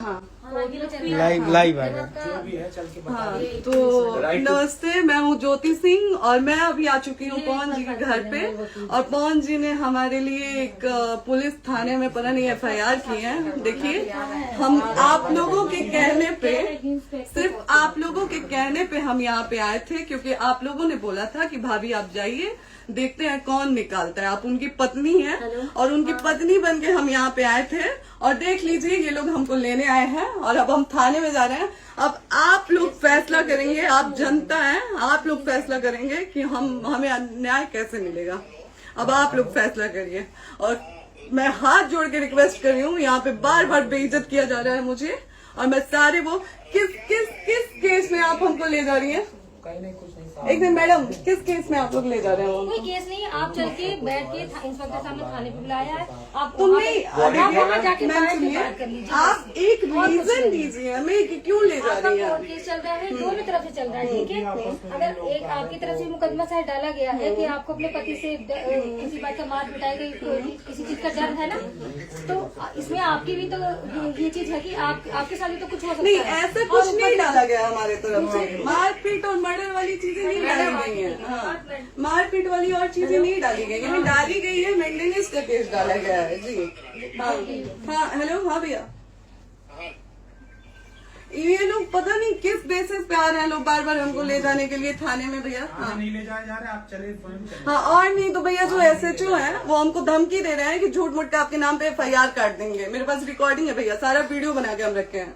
हाँ live live आएगा। जो भी है चल के बता हाँ, दीजिए। तो Right to- नमस्ते, मैं हूँ ज्योति सिंह और मैं अभी आ चुकी हूँ पवन जी के घर पे। और पवन जी ने हमारे लिए एक पुलिस थाने में पता नहीं FIR की है। देखिए, हम आप लोगों के कहने पे, सिर्फ आप लोगों के कहने पे हम यहाँ पे आए थे, क्योंकि आप लोगों ने बोला था कि भाभी आप जाइए, देखते हैं कौन निकालता है। आप उनकी पत्नी हैं और उनकी पत्नी बन के हम यहाँ पे आए थे। और देख लीजिए, ये लोग हमको लेने आए हैं और अब हम थाने में जा रहे हैं। अब आप लोग फैसला करेंगे, आप जनता हैं, आप लोग फैसला करेंगे कि हमें न्याय कैसे मिलेगा। अब आप लोग फैसला करिए। और मैं हाथ जोड़ के रिक्वेस्ट कर रही हूँ, यहाँ पे बार बार बेइज्जत किया जा रहा है मुझे। और मैं सारे वो किस केस में आप हमको ले जा रही हैं? कहीं नहीं, कुछ नहीं। एक दिन मैडम, किस केस में आप लोग ले जा रहे हो? कोई केस नहीं, आप चल के बैठ के इंस्पेक्टर साहब ने थाने पे बुलाया है। आप तुम नहीं, आप वहाँ जाके मैम बैठ के सुनिए, बात कर लीजिए। आप एक रीजन दीजिए हमें कि क्यों ले जा आपका रही हैं। कोर्ट केस चल रहा है, दोनों तरफ से चल रहा है, ठीक है। अगर एक आपकी तरफ से मुकदमा शायद डाला गया है कि आपको अपने पति से किसी बात का मार पिटाई गई, किसी चीज का डर है ना, तो इसमें आपकी भी तो ये चीज है कि आपके साथ भी तो कुछ हो सकता नहीं, है। ऐसा कुछ नहीं डाला गया हमारे तरफ से। मारपीट और मर्डर वाली चीजें नहीं डाली गई है। हाँ, मारपीट वाली और चीजें नहीं डाली गई है। डाली गई है मेंटेनेंस का केस डाला गया है जी। हाँ हाँ, हेलो, हाँ भैया, ये लोग पता नहीं किस बेसिस पे आ रहे हैं लोग बार बार हमको ले जाने के लिए थाने में भैया। हाँ नहीं ले जाए जा रहे, आप चले स्वयं चले। हाँ, और नहीं तो भैया जो SHO है वो हमको धमकी दे रहे हैं कि झूठ मूठ के आपके नाम पे FIR काट देंगे। मेरे पास रिकॉर्डिंग है भैया, सारा वीडियो बना के हम रखे हैं।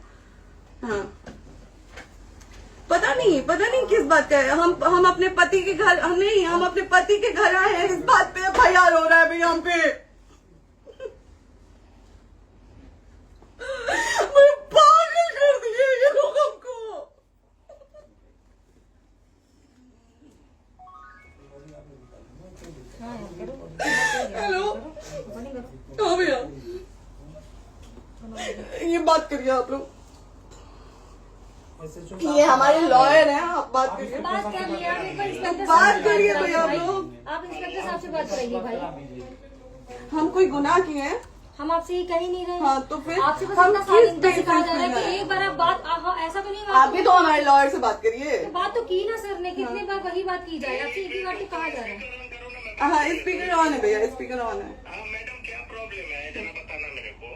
हाँ, पता नहीं किस बात का है। हम अपने पति के घर, हम अपने पति के घर आए हैं, इस बात पे FIR हो रहा है भैया हम पे। पागल कर दिए ये लोग हमको। हेलो, हाँ भैया, ये बात करिए आप लोग। ये हमारे लॉयर हैं, आप बात करिए। बात कर लिया, आप एक बार इंस्पेक्टर बात करिए भैया आप लोग। आप इंस्पेक्टर साहब से बात कराइए भाई। हम कोई गुनाह किए हैं? हम आपसे ये कह ही नहीं रहे। हाँ, तो फिर आपसे बस हम इतना किस साइलेंट सिखाया जा रहा है बेसिस कि पे एक बार आप बात ऐसा तो नहीं आप भी तो हमारे लॉयर से बात करिए। बात तो की ना सर ने, कितनी बार वही बात की जाए, आपसे एक ही बार तो कहा जा रहा है। हाँ, स्पीकर ऑन है भैया, स्पीकर ऑन है। हाँ मैडम, क्या प्रॉब्लम है जरा बताना मेरे को।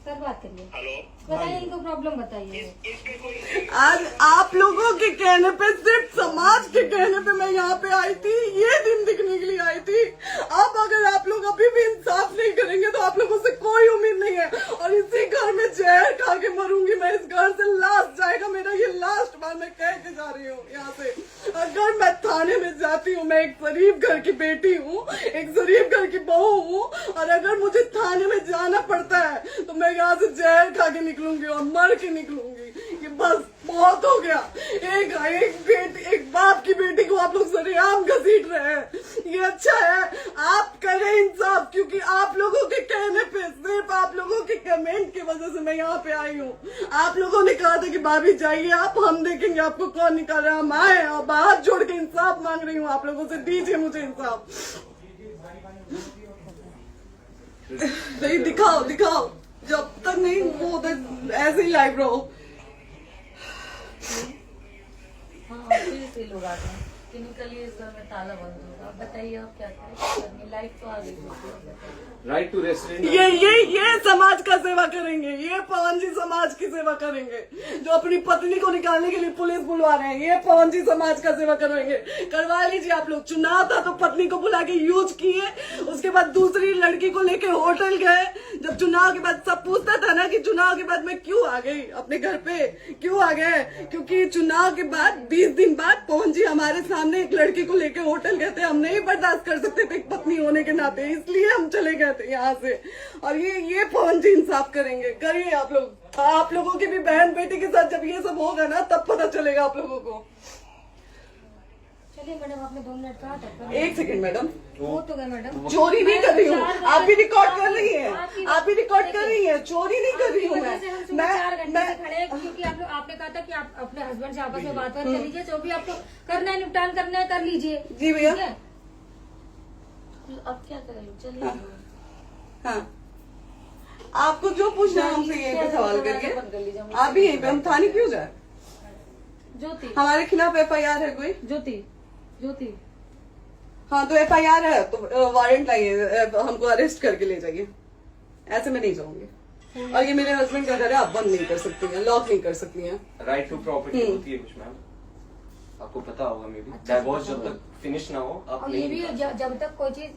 सर बात करिए, हेलो, बताइए इनको प्रॉब्लम बताइए। इसके कोई आज आप लोगों के कहने पे, सिर्फ समाज के कहने पे मैं यहाँ पे आई थी, ये दिन दिखने के लिए आई थी। अब अगर आप लोग अभी भी इंसाफ नहीं करेंगे तो आप लोगों से कोई उम्मीद नहीं है। और इसी घर में जहर खा के मरूंगी मैं। इस घर से लास्ट जाएगा मेरा, ये लास्ट बार मैं कह के जा रही हूँ यहाँ से। अगर मैं थाने में जाती हूँ, मैं एक शरीफ घर की बेटी हूँ, एक शरीफ घर की बहू हूँ, और अगर मुझे थाने में जाना पड़ता है तो मैं यहाँ से जहर खा के निकलूंगी और मर के निकलूंगी। ये बस बहुत हो गया। एक बाप की बेटी को आप लोग सरेआम घसीट रहे हैं। ये अच्छा है, आप करें इंसाफ, क्योंकि आप लोगों के कहने पे, सिर्फ आप लोगों के कमेंट की वजह से मैं यहाँ पे आई हूँ। आप लोगों ने कहा था कि भाभी जाइए आप, हम देखेंगे आपको कौन निकाल रहा है। हम आए और हाथ जोड़ के इंसाफ मांग रही हूँ आप लोगों से, दीजिए मुझे इंसाफ। नहीं, दिखाओ, जब तक नहीं वो ऐसे ही लाइव रहो। हाँ, फिर से लोग आ गए कि निकलिए, इस घर में ताला बंद होगा। आप बताइए आप क्या करें, लाइफ तो आ गई। Right to restaurant. ये समाज का सेवा करेंगे, ये पवन जी समाज की सेवा करेंगे। जो अपनी पत्नी को निकालने के लिए पुलिस बुलवा रहे हैं, ये पवन जी समाज का सेवा करेंगे। करवा लीजिए आप लोग। चुनाव था तो पत्नी को बुला के यूज किए, उसके बाद दूसरी लड़की को लेके होटल गए। जब चुनाव के बाद सब पूछता था ना कि चुनाव के बाद मैं क्यों आ गई अपने घर पे, क्यों आ गए, क्योंकि चुनाव के बाद 20 दिन बाद पवन जी हमारे सामने एक लड़की को लेके होटल गए थे। हम नहीं बर्दाश्त कर सकते थे एक पत्नी होने के नाते, इसलिए हम चले गए थे यहाँ से। और ये पवन जी इंसाफ करेंगे। करिए आप लोग। आप लोगों की भी बहन बेटी के साथ जब ये सब होगा ना, तब पता चलेगा आप लोगों को। चलिए मैडम, आपने 2 मिनट कहा था। एक सेकंड मैडम, वो तो गए मैडम। चोरी नहीं कर रही हूँ, आप भी रिकॉर्ड कर रही हैं, आप भी रिकॉर्ड कर रही हैं। चोरी नहीं कर रही हूँ मैं। 4 घंटे से खड़े हैं, क्योंकि आपने कहा था कि आप अपने हस्बैंड से आपस में बात कर लीजिए, जो भी आपको करना है, निपटान करना है, कर लीजिए। जी भैया। ठीक है? अब क्या करें, चलिए। हाँ, आपको जो पूछना है हमसे यहीं पे सवाल बंद कर लीजिए, करिए। हम आप भी यहीं पे, हम थाने क्यों जाए? ज्योति हमारे खिलाफ FIR है कोई? ज्योति ज्योति हाँ तो FIR है तो वारंट लाइए, हमको अरेस्ट करके ले जाइए। ऐसे मैं नहीं जाऊंगी। और ये मेरे हस्बैंड का घर है, आप बंद नहीं कर सकती हैं, लॉक नहीं कर सकती हैं। राइट टू प्रॉपर्टी होती है कुछ मैम, आपको पता होगा मे बी। डाइवोर्स जब तक फिनिश ना हो आप और ये नहीं भी जब तक कोई चीज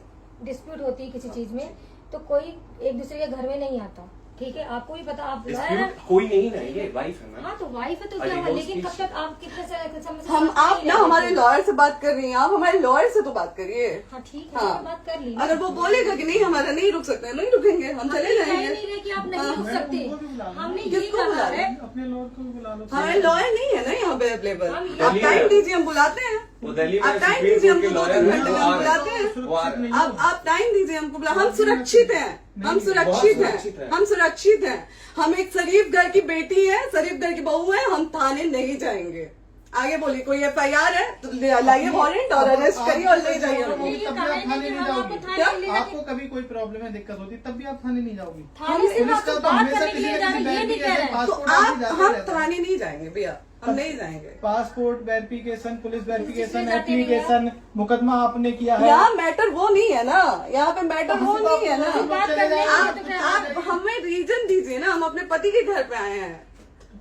डिस्प्यूट होती है किसी चीज में, तो कोई एक दूसरे के घर में नहीं आता, ठीक है? आपको भी पता, आप लॉयर हैं। Dispute कोई नहीं ना, ये वाइफ है मैम। हाँ तो वाइफ है तो क्या हुआ, लेकिन कब तक आप कितने समय से हम साथ आप नहीं ना रह हमारे सकते? लॉयर से बात कर रही हैं, आप हमारे लॉयर से तो बात करिए। हाँ ठीक है, हाँ। मैंने बात कर ली। अगर वो बोलेगा कि नहीं हमारा नहीं रुक सकते, नहीं रुकेंगे, हम चले कह जाएंगे। नहीं रहे कि आप नहीं रुक सकते, हमने ये किसको कहा बुला है। अपने लॉयर को भी बुला लो। हमारे लॉयर नहीं है ना यहाँ पे अवेलेबल। हम आप टाइम दीजिए, हम बुलाते हैं। वो दिल्ली में आप टाइम सुप्रीम दीजिए, कोर्ट के हमको लॉयर 2-3 हैं, घंटे वो में आ हम रहे बुलाते हैं। हैं। वो आ रहे हैं। आप टाइम दीजिए हमको, हम सुरक्षित हैं, हम सुरक्षित सुरक्षित हैं, हैं। हम सुरक्षित हैं। हम एक शरीफ घर की बेटी है, शरीफ घर की बहू है, हम थाने नहीं जाएंगे। आगे बोलिए, कोई FIR है तो लाइए वारंट और अरेस्ट करिए और ले जाइए हमको। ये तब भी कहा आप है थाने कि नहीं हम जाओगी। आपको थाने क्या? ले जाके- आपको कभी कोई प्रॉब्लम है, दिक्कत होती, तब भी आप थाने नहीं जाओगी। थाने से पुलिस आप का तो बात हमेशा करने के किसी लिए न जा रहे किसी हैं, ये नहीं कह रहे हैं। तो पासपोर्ट आप जाते हम रहता है। थाने नहीं जाएंगे भैया, हम नहीं जाएंगे। पासपोर्ट वेरिफिकेशन, पुलिस वेरिफिकेशन, इसमें जाते नहीं एप्लीकेशन, मुकदमा आपने किया है। यहाँ मैटर वो नहीं है ना, यहाँ पे मैटर वो नहीं है ना। बात करने के लिए तो फिर आप हमें रीजन दीजिए ना, हम अपने पति के घर पे आए हैं।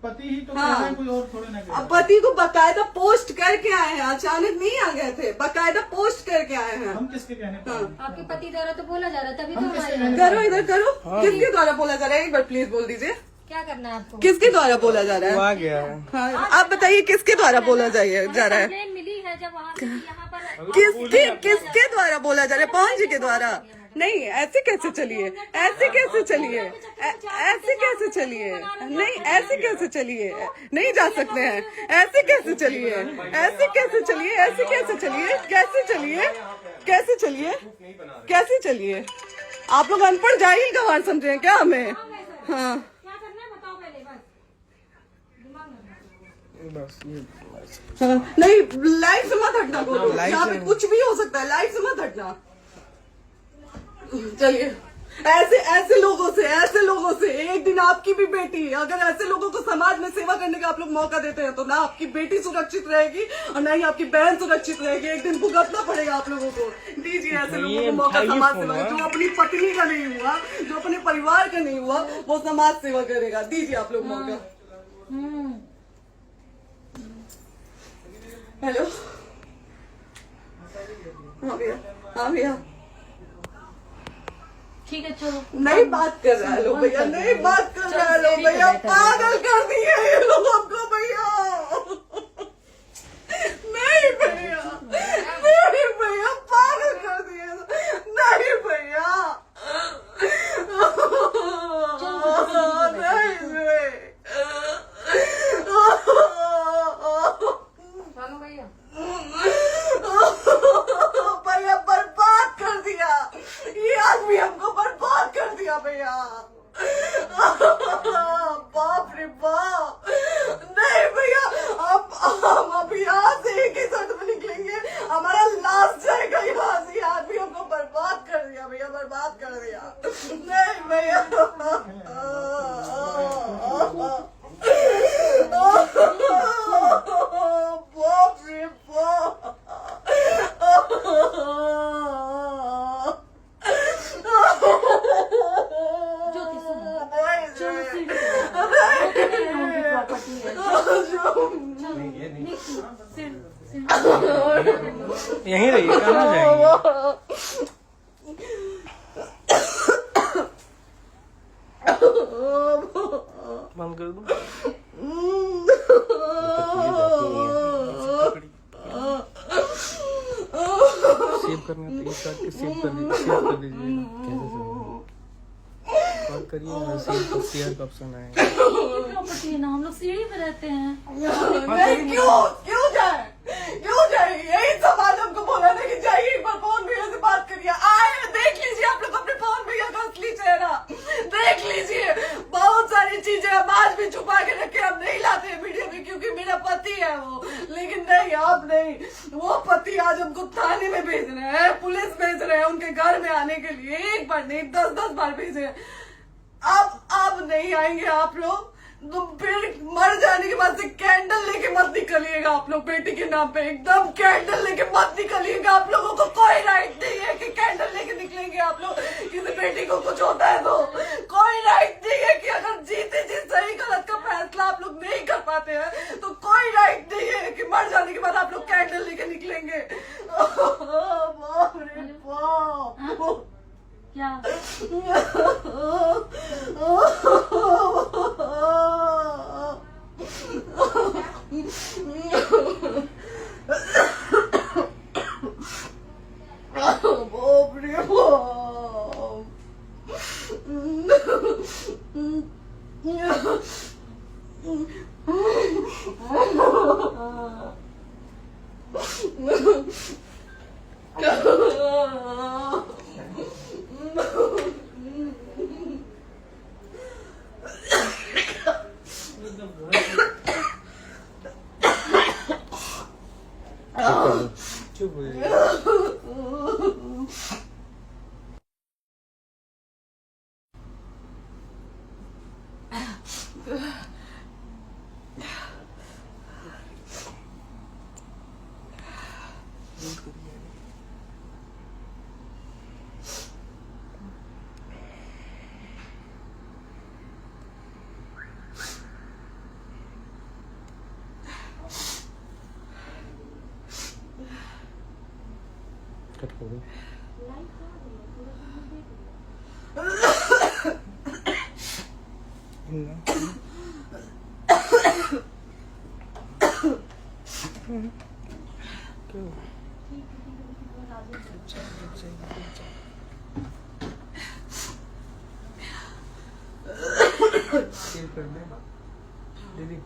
पति ही तो हाँ। कह रहे हैं, कोई और थोड़े ना कह रहे अब हैं। पति को बकायदा पोस्ट करके आए हैं, अचानक नहीं आ गए थे, बकायदा पोस्ट करके आए हैं। हम किसके कहने पर आए? आपके पति द्वारा तो बोला जा रहा है, तभी तो हम हम किसके आए कहने हैं। पर करो इधर करो, किसके द्वारा बोला जा रहा है, एक बार प्लीज बोल दीजिए, क्या करना है आपको? किसके द्वारा बोला जा रहा वो है? आ गया। हाँ, आप बताइए किसके द्वारा बोला जा रहा है? कंप्लेन मिली है जब वहाँ से यहाँ पर किसके द्वारा बोला जा रहा है? पवन जी के द्वारा? नहीं, ऐसे कैसे चलिए, ऐसे कैसे चलिए, ऐसे कैसे चलिए, नहीं ऐसे कैसे चलिए, नहीं जा सकते हैं, ऐसे कैसे चलिए, ऐसे कैसे चलिए, ऐसे कैसे चलिए, कैसे चलिए, कैसे चलिए, कैसे चलिए? आप लोग अनपढ़ जाहिल गंवार समझे हैं क्या हमें? हाँ क्या करना है बताओ पहले, बस दिमाग में बस ये हाँ, नहीं लाइफ से मत हटना, बोलो लाइफ यहाँ से- पे कुछ भी हो सकता है, लाइफ से मत हटना। चलिए, ऐसे लोगों से एक दिन आपकी भी बेटी, अगर ऐसे लोगों को समाज में सेवा करने का आप लोग मौका देते हैं तो ना आपकी बेटी सुरक्षित रहेगी और ना ही आपकी बहन सुरक्षित रहेगी। एक दिन भुगतना पड़ेगा आप लोगों को। दीजिए ऐसे लोगों को मौका समाज सेवा का, जो अपनी पत्नी का नहीं हुआ, जो अपने परिवार का नहीं हुआ, वो समाज सेवा करेगा। दीजिए आप लोग मौका। हेलो, हाँ भैया, हाँ भैया, ठीक है चलो। नहीं बात कर रहा है लोग भैया, नहीं बात कर रहा है लोग भैया, पागल कर दिए ये लोग हमको भैया। नहीं भैया, नहीं भैया, पागल कर दिए, नहीं भैया, नहीं चलो भैया, भैया बर्बाद कर दिया ये आदमी, हमको बर्बाद कर दिया भैया। बाप रे बाप, नहीं भैया, हम अभी यहाँ से एक ही शर्त में निकलेंगे, हमारा लास्ट जाएगा यहाँ से। ये आदमी हमको बर्बाद कर दिया भैया, बर्बाद कर दिया। नहीं भैया, बाप रे बाप, ज्योति सुनो, नहीं, चलो सीढ़ी पे नहीं, प्रॉपर्टी है। नहीं, ये नहीं। यहीं रहिए, कहाँ जाएंगे? बंद कर दूं? सेव करना तो एक काट के सेव कर दीजिए। कॉल करिए ना, सेव शेयर का ऑप्शन आएगा। प्रॉपर्टी है ना, हम लोग सीढ़ी पे रहते हैं। नहीं, क्यों जाए, क्यों जाए? यही समाज हमको बोला था कि जाइए एक बार पवन भैया से बात करिए। आए, देख लीजिए आप लोग अपने पवन भैया का असली चेहरा, देख लीजिए। बहुत सारी चीजें हम आज भी छुपा के रखे, हम नहीं लाते वीडियो में क्योंकि मेरा पति है वो, लेकिन नहीं, आप नहीं। वो पति आज हमको थाने में भेज रहे हैं, पुलिस भेज रहे हैं उनके घर में आने के लिए, एक बार नहीं 10-10 बार भेजे हैं। अब नहीं आएंगे आप लोग, तो फिर मर जाने के बाद से कैंडल लेके मत निकलिएगा आप लोग बेटी के नाम पे, एकदम कैंडल लेके मत निकलिएगा। आप लोगों को कोई राइट नहीं है कि कैंडल लेके निकलेंगे आप लोग। किसी बेटी को कुछ होता है तो कोई राइट नहीं है कि अगर जीते जी सही गलत का फैसला आप लोग नहीं कर पाते हैं तो कोई राइट नहीं है कि मर जाने के बाद आप लोग कैंडल लेके निकलेंगे। बाप रे बाप। क्या बाप रे चुप हो जाइए। कट कर दो। शेयर कर दे दीदी।